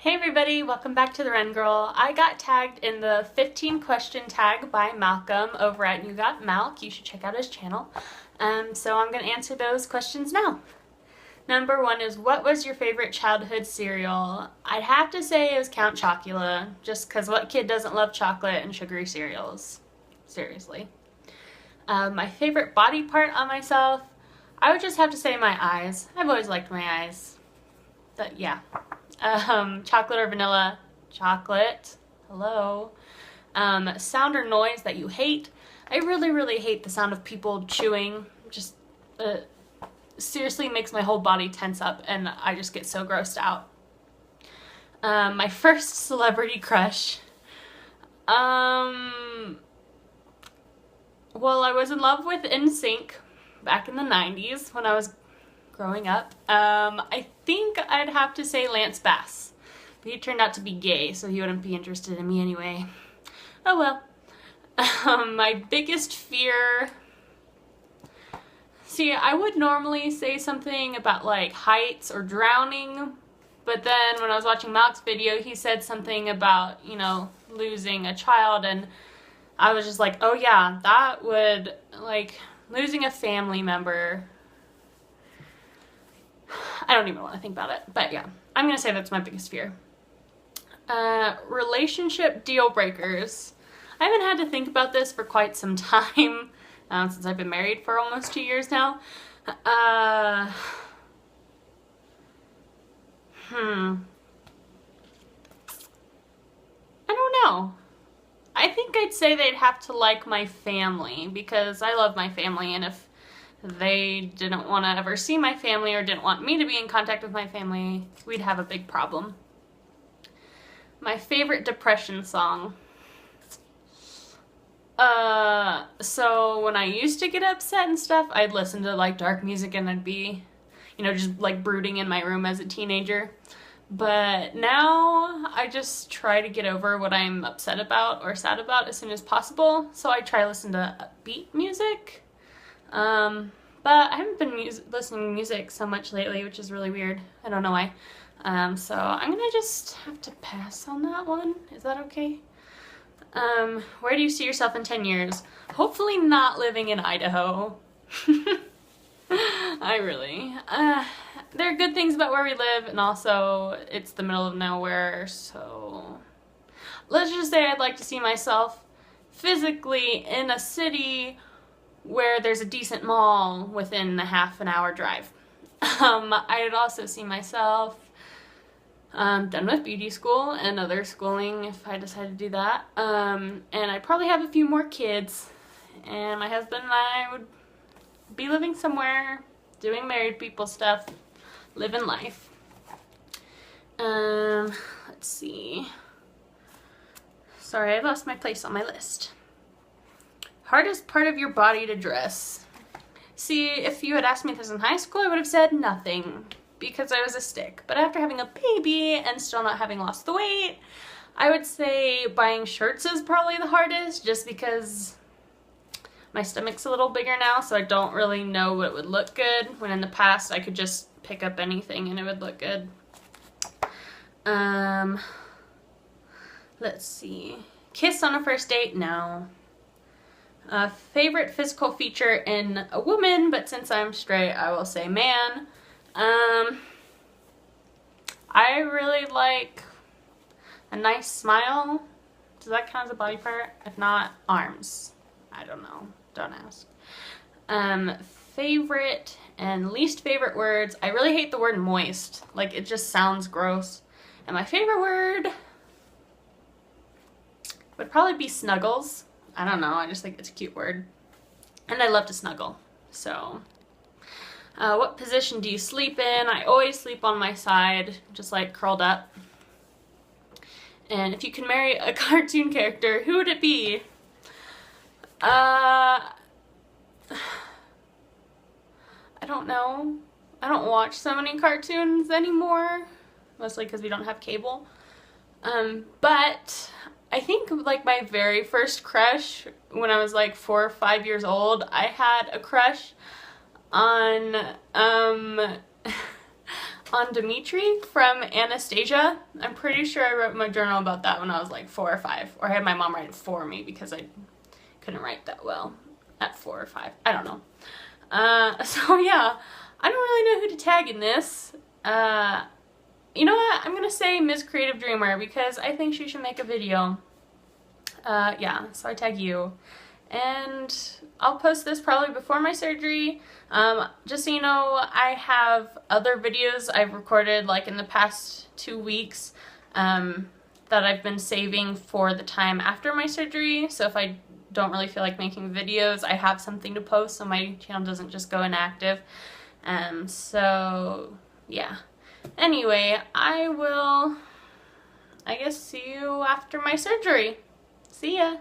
Hey everybody, welcome back to the Ren Girl. I got tagged in the 15 question tag by Malcolm over at You Got Malk. You should check out his channel. So I'm going to answer those questions now. Number one is, what was your favorite childhood cereal? I'd have to say it was Count Chocula, just because what kid doesn't love chocolate and sugary cereals? Seriously. My favorite body part on myself? I would just have to say my eyes. I've always liked my eyes. But yeah. Chocolate or vanilla? Chocolate. Hello. Sound or noise that you hate? I really hate the sound of people chewing. Just seriously makes my whole body tense up and I just get so grossed out. My first celebrity crush. Well, I was in love with NSYNC back in the 90s when I was growing up. I think I'd have to say Lance Bass. But he turned out to be gay, so he wouldn't be interested in me anyway. Oh well. My biggest fear... See, I would normally say something about like heights or drowning, but then when I was watching Malk's video, he said something about, losing a child, and I was just like, oh yeah, that would, losing a family member. I don't even want to think about it, but yeah, I'm gonna say that's my biggest fear. Relationship deal breakers. I haven't had to think about this for quite some time, since I've been married for almost 2 years now. I don't know. I think I'd say they'd have to like my family, because I love my family, and if they didn't want to ever see my family or didn't want me to be in contact with my family, we'd have a big problem. My favorite depression song. So when I used to get upset and stuff, I'd listen to like dark music and I'd be, just like brooding in my room as a teenager. But now I just try to get over what I'm upset about or sad about as soon as possible. So I try to listen to upbeat music. But I haven't been listening to music so much lately, which is really weird. I don't know why. So I'm gonna just have to pass on that one. Is that okay? Where do you see yourself in 10 years? Hopefully not living in Idaho. There are good things about where we live, and also it's the middle of nowhere, so let's just say I'd like to see myself physically in a city where there's a decent mall within a half an hour drive. I'd also see myself done with beauty school and other schooling if I decide to do that. And I'd probably have a few more kids, and my husband and I would be living somewhere, doing married people stuff, living life. Let's see. Sorry, I lost my place on my list. Hardest part of your body to dress. See, if you had asked me this in high school, I would have said nothing, because I was a stick. But after having a baby and still not having lost the weight, I would say buying shirts is probably the hardest, just because my stomach's a little bigger now, so I don't really know what would look good, when in the past I could just pick up anything and it would look good. Let's see. Kiss on a first date? No. Favorite physical feature in a woman, but since I'm straight, I will say man. I really like a nice smile. Does that count as a body part? If not, arms. I don't know. Don't ask. Favorite and least favorite words. I really hate the word moist. Like, it just sounds gross. And my favorite word would probably be snuggles. I don't know, I just think it's a cute word. And I love to snuggle, so. What position do you sleep in? I always sleep on my side, just like curled up. And if you could marry a cartoon character, who would it be? I don't know. I don't watch so many cartoons anymore, mostly because we don't have cable. But I think like my very first crush when I was like 4 or 5 years old, I had a crush on on Dimitri from Anastasia. I'm pretty sure I wrote in my journal about that when I was like 4 or 5. Or I had my mom write it for me because I couldn't write that well at 4 or 5. I don't know. So yeah, I don't really know who to tag in this. You know what? I'm gonna say Ms. Creative Dreamer because I think she should make a video. Yeah, so I tag you. And I'll post this probably before my surgery. Just so you know, I have other videos I've recorded like in the past 2 weeks that I've been saving for the time after my surgery. So if I don't really feel like making videos, I have something to post so my channel doesn't just go inactive. So yeah. Anyway, I will, I guess, see you after my surgery. See ya!